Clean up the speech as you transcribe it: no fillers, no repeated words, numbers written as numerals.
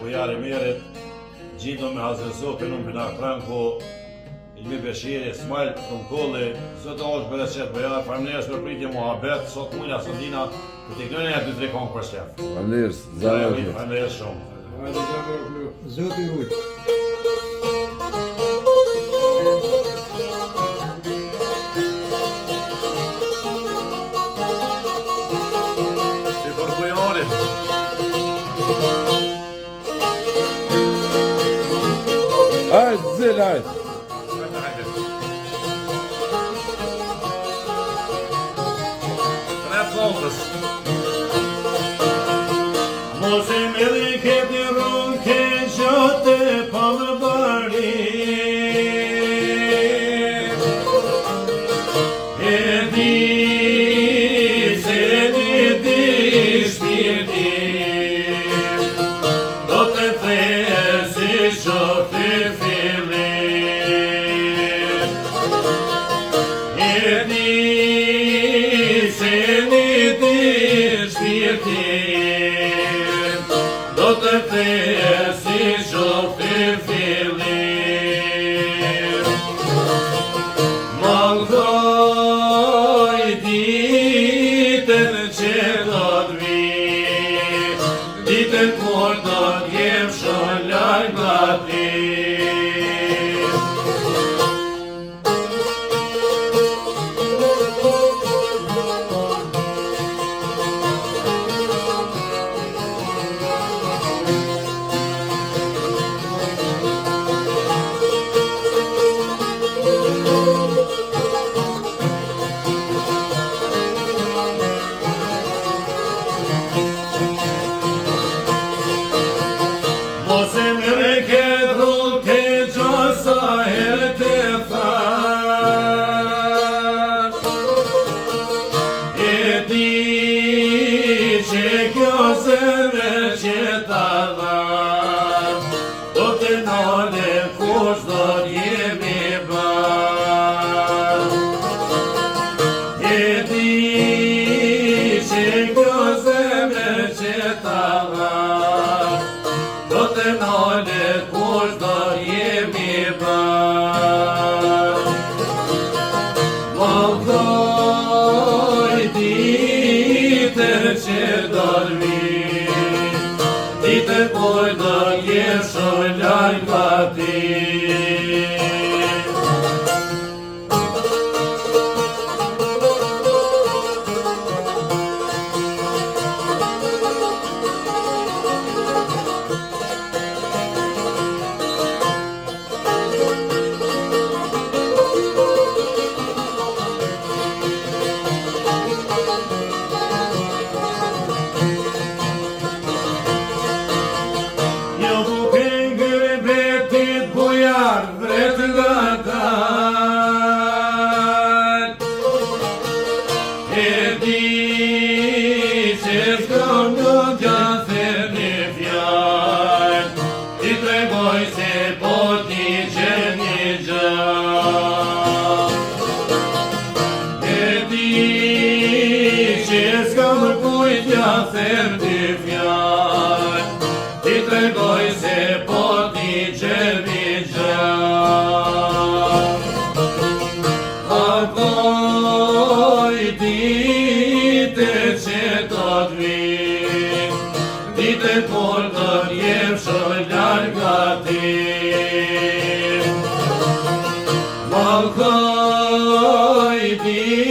Bujari Merit, Gjindo me Hazrezo, Penum Pinar Franco, Ilmi Beshiri, Ismail Tunkolli, sot është bereqet Bujar, faleminderit për pritje muhabet, sot munja, sot dina, të t'i kënënja 2-3 kohë për shef. Faleminderit, zara. Faleminderit shumë. Zoti ruaj. Si për Bujarit. Hajde, zil, hajde. Mos e merri këtë rrugë ke gjote palëbari, e di se di shpirti, do të thejë si shofi fillim, e di se di shpirti, do të thejë si shofi fillim. Mallkoj ditën që do t'vi, ditën kur do t'jem shumë larg nga ti. Mos e merre këtë rrugë ke gjotë sa herë të thash, e di që kjo zemre që ta dhash, do të nale kush do t'jemi bashkë, e di që kjo zemre që ta dhash, do të nale kush do jemi bashkë. Mallkoj ditën që do t'vi, ditën kur do jem shumë larg nga ti. Jo duke ngre betit Bujar vret nga dal, e di që s'kam do t'ja them një fjall, ti tregoj se po t'i gjen një gjall, e di që s'kam kujt t'ja them një fjall, ti tregoj se po t'i gjen një gjall. Mallkoj ditën që do t'vi, ditën kur do t'jem shumë larg nga ti. Mallkoj ditën